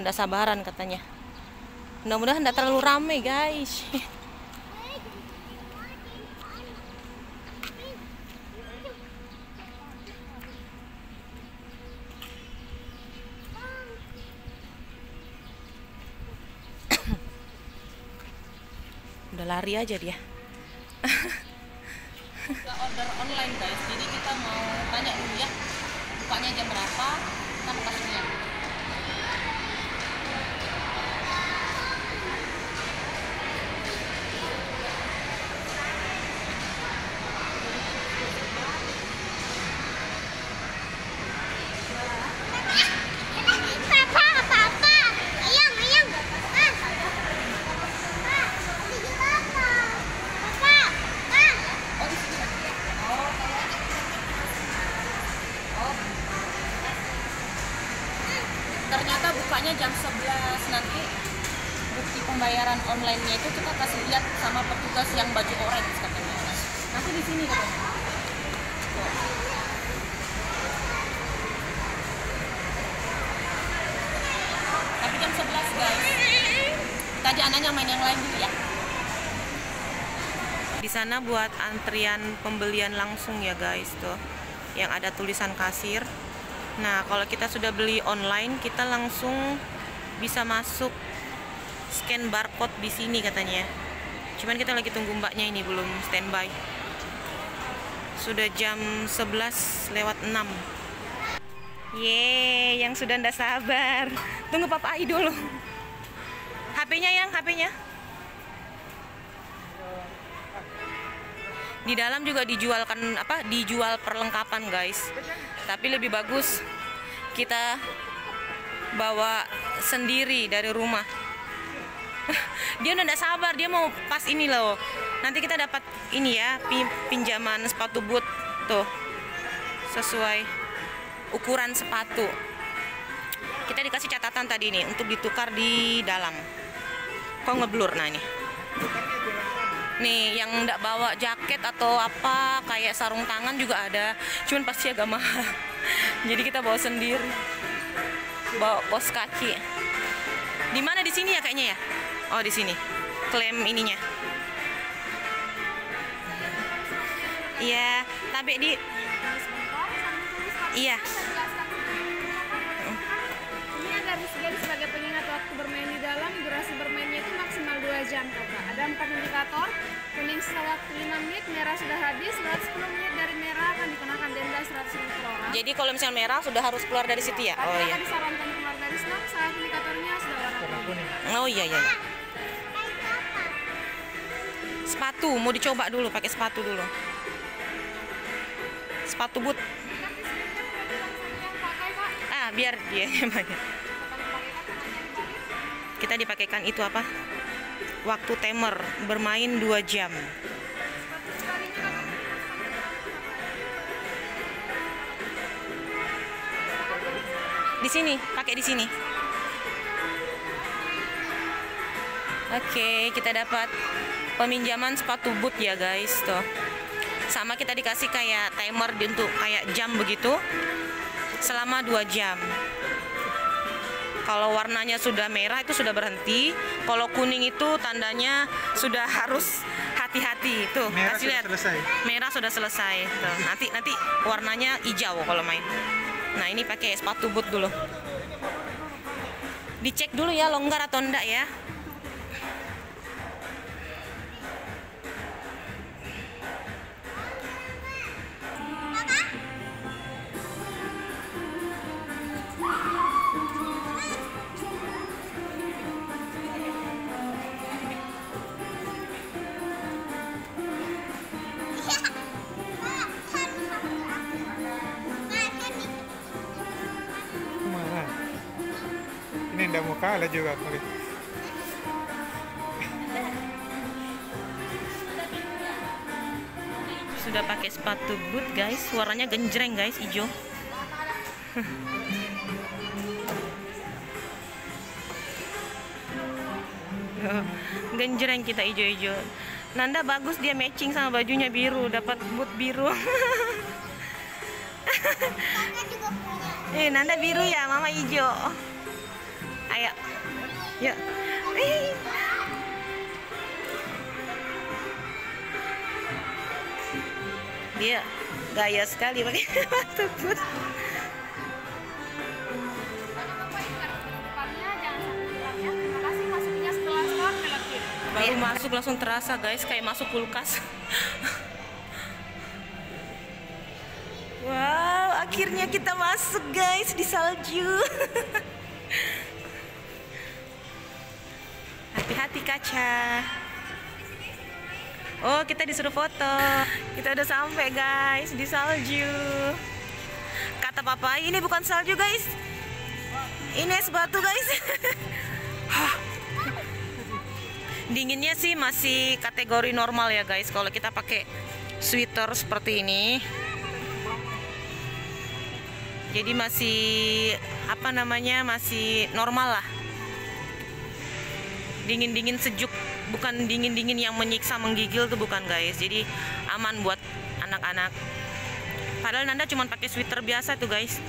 ndak sabaran katanya. Mudah-mudahan ndak terlalu rame guys. Udah lari aja dia. Kita order online guys, jadi kita mau tanya dulu ya, bukanya jam berapa, kita mau kasih lihat. Ternyata bukanya jam 11 nanti. Bukti pembayaran online-nya itu kita kasih lihat sama petugas yang baju orange katanya. Nanti di sini katanya. Tapi jam 11 guys. Kita aja anaknya main yang lain dulu ya. Di sana buat antrian pembelian langsung ya guys tuh. Yang ada tulisan kasir. Nah, kalau kita sudah beli online, kita langsung bisa masuk scan barcode di sini katanya. Cuman kita lagi tunggu mbaknya ini belum standby. Sudah jam 11:06. Yeay, yang sudah ndak sabar. Tunggu Papa Ai dulu. HP-nya yang HP-nya. Di dalam juga dijualkan dijual perlengkapan guys. Tapi lebih bagus kita bawa sendiri dari rumah. Dia udah nggak sabar, dia mau pas ini loh. Nanti kita dapat ini ya, pinjaman sepatu boot tuh. Sesuai ukuran sepatu. Kita dikasih catatan tadi nih untuk ditukar di dalam. Kok ngeblur nah ini. Nih, yang nggak bawa jaket atau apa, kayak sarung tangan juga ada. Cuman pasti agak mahal. Jadi kita bawa sendiri. Bawa kaos kaki. Di mana di sini ya kayaknya ya? Oh, di sini. Klaim ininya. Iya, tapi di iya. Ini ada disediakan sebagai pengingat waktu bermain di dalam. Durasi bermainnya itu maksimal 2 jam, Kakak. Ada 4 indikator. Kuning setelah waktu 5 menit, merah sudah habis. Setelah 10 menit dari merah akan dikenakan denda 100.000 per orang. Jadi kalau misalnya merah sudah harus keluar dari situ ya? Oh iya. Akan disarankan keluar dari stop saat indikatornya sudah warna kuning. Oh iya iya. Sepatu mau dicoba dulu, pakai sepatu dulu. Sepatu boot. Ah, biar dia yang pakai. Kita dipakaikan itu apa? Waktu timer bermain 2 jam. Di sini, pakai di sini. Oke, kita dapat peminjaman sepatu boot ya guys tuh. Sama kita dikasih kayak timer untuk kayak jam begitu selama 2 jam. Kalau warnanya sudah merah itu sudah berhenti. Kalau kuning itu tandanya sudah harus hati-hati. Tuh, merah kasih sudah lihat. selesai. Merah sudah selesai. Tuh, nanti warnanya hijau kalau main. Nah, ini pakai sepatu boot dulu. Dicek dulu ya longgar atau enggak ya. Mana? Ini ndak mau kalah juga. Sudah pakai sepatu boot guys, warnanya genjreng guys, hijau. Genjreng kita hijau-hijau. Nanda bagus, dia matching sama bajunya biru, dapat boot biru. Nanda biru ya, mama hijau. Ayo kayak. Ya. Ih. Dia gaya sekali pakai sepatu boot. Depannya jangan sampai hilang ya. Terima kasih, masukinnya setelah start belok kiri. Baru masuk langsung terasa guys, kayak masuk kulkas. Wow, akhirnya kita masuk guys di salju. Hati-hati kaca. Oh, kita disuruh foto. Kita udah sampai guys di salju. Kata papa, ini bukan salju guys. Ini es batu guys. Dinginnya sih masih kategori normal ya guys. Kalau kita pakai sweater seperti ini, jadi masih apa namanya, masih normal lah. Dingin-dingin sejuk, bukan dingin-dingin yang menyiksa, menggigil tuh bukan guys. Jadi aman buat anak-anak. Padahal Nanda cuma pakai sweater biasa tuh guys.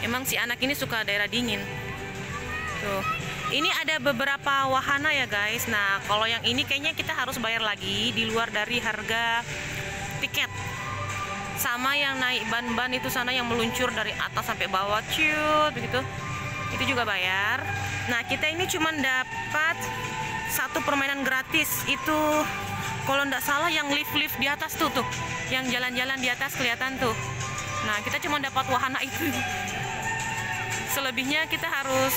Emang si anak ini suka daerah dingin. Tuh. Ini ada beberapa wahana ya guys. Nah, kalau yang ini kayaknya kita harus bayar lagi di luar dari harga tiket. Sama yang naik ban-ban itu sana yang meluncur dari atas sampai bawah, ciut begitu. Itu juga bayar. Nah, kita ini cuma dapat satu permainan gratis. Itu kalau ndak salah yang lift-lift di atas tuh, yang jalan-jalan di atas kelihatan tuh. Nah, kita cuma dapat wahana itu. Selebihnya kita harus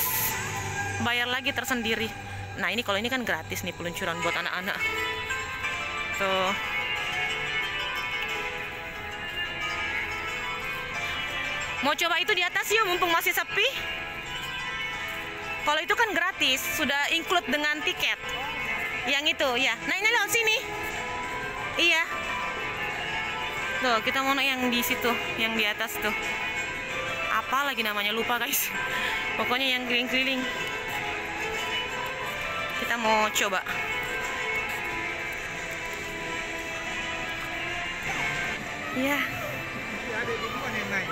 bayar lagi tersendiri. Nah, ini kalau ini kan gratis nih peluncuran buat anak-anak. Tuh. Mau coba itu di atas yuk, mumpung masih sepi. Kalau itu kan gratis, sudah include dengan tiket. Yang itu ya. Nah, ini lewat sini. Iya. Tuh, kita mau naik yang di situ, yang di atas tuh. Apa lagi namanya, lupa guys. Pokoknya yang keliling-keliling. Kita mau coba. Iya. Ada di bukan yang naik.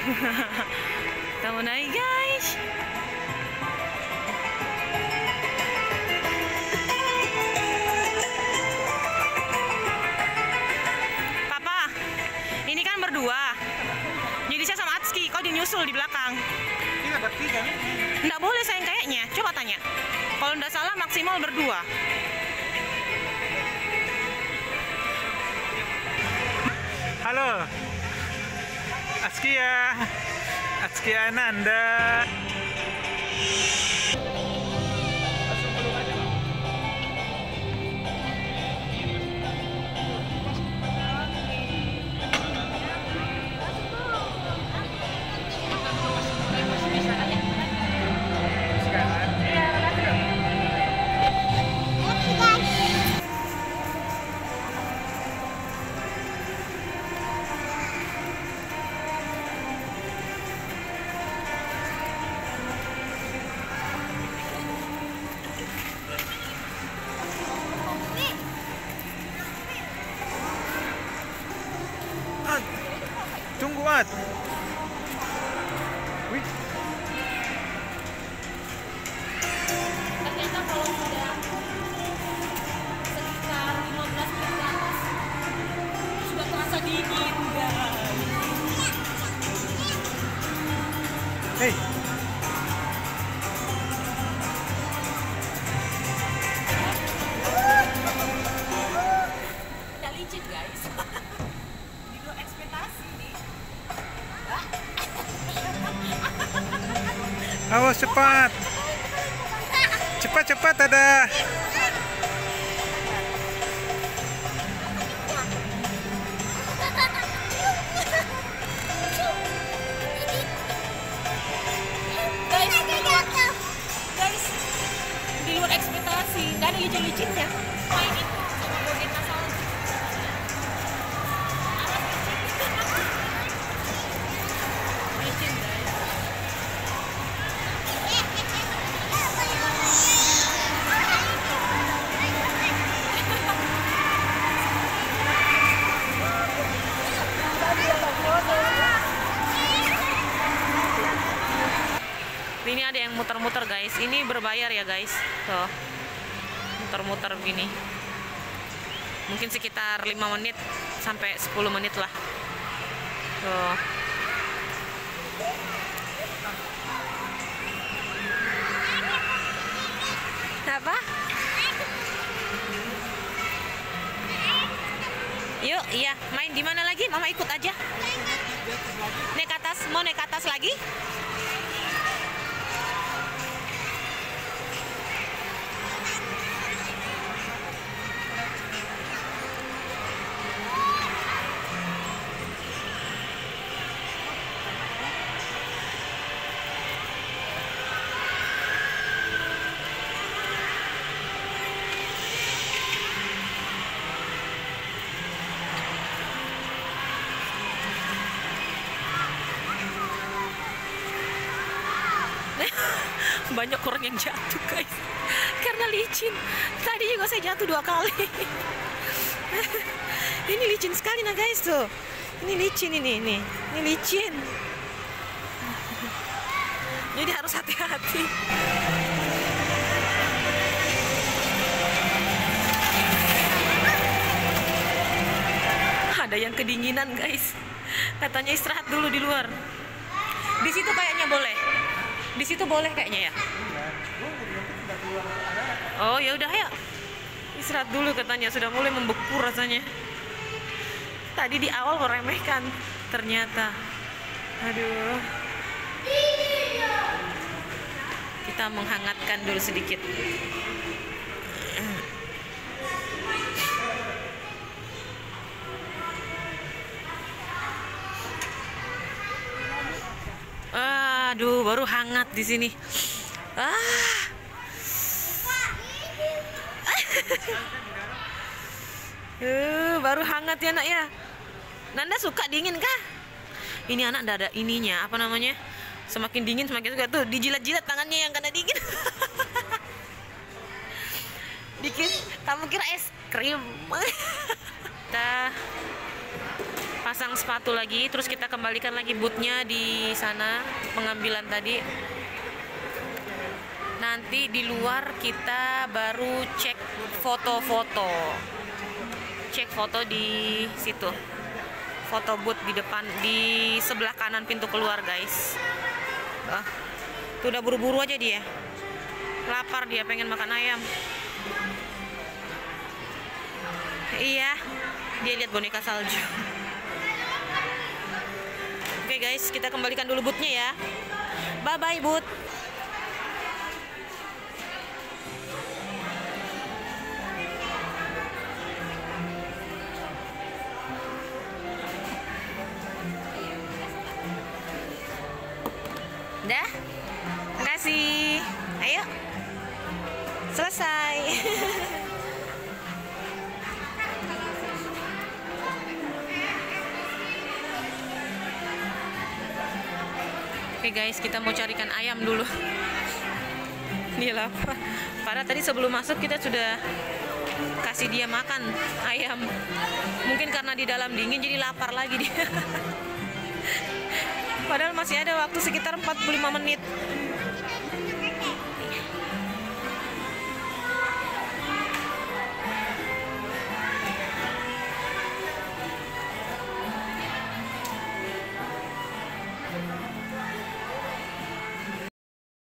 Kita mau naik guys. Papa, ini kan berdua. Jadi saya sama Atski, kau dinyusul di belakang. Kita bertiga nih. Nggak boleh sayang kayaknya. Coba tanya. Kalau nggak salah maksimal berdua. Halo. Askia Nanda. Tunggu, At. Wih. Ternyata kalau sudah sekitar 15 menit ke atas sudah terasa dingin guys. Hey. Tidak licin guys. Di luar ekspektasi nih. Awas cepat. Cepat ada. Guys, di luar ekspektasi, nggak ada licin-licinnya. Main itu sama boneka salju. Licin guys. Ini ada yang muter-muter guys. Ini berbayar ya guys. Tuh. Muter-muter begini. Mungkin sekitar 5 menit sampai 10 menit lah. Tuh. Apa? Yuk, iya, main di mana lagi? Mama ikut aja. Naik ke atas, mau naik ke atas lagi? Banyak orang yang jatuh guys karena licin. Tadi juga saya jatuh 2 kali. Ini licin sekali nah guys tuh. Ini licin ini licin. Jadi harus hati-hati. Ada yang kedinginan guys. Katanya istirahat dulu di luar. Di situ kayaknya boleh. Di situ boleh kayaknya ya. Oh ya udah ya. Istirahat dulu katanya, sudah mulai membeku rasanya. Tadi di awal meremehkan, ternyata. Aduh. Kita menghangatkan dulu sedikit. Aduh, baru hangat di sini. Baru hangat ya nak ya. Nanda suka dingin kah? Ini anak ndak ada ininya, apa namanya? Semakin dingin semakin suka tuh, dijilat-jilat tangannya yang kena dingin. Dikit, kamu kira es krim? Kita pasang sepatu lagi, terus kita kembalikan lagi bootnya di sana, pengambilan tadi. Nanti di luar kita baru cek foto-foto. Cek foto di situ. Foto booth di depan, di sebelah kanan pintu keluar guys. Tuh udah buru-buru aja dia. Lapar dia, pengen makan ayam. Iya, dia lihat boneka salju. Oke guys, kita kembalikan dulu bootnya ya. Bye bye boot. Dah, makasih. Ayo, selesai. Oke guys, kita mau carikan ayam dulu. Dia lapar. Padahal tadi sebelum masuk kita sudah kasih dia makan ayam. Mungkin karena di dalam dingin jadi lapar lagi dia. Padahal masih ada waktu sekitar 45 menit.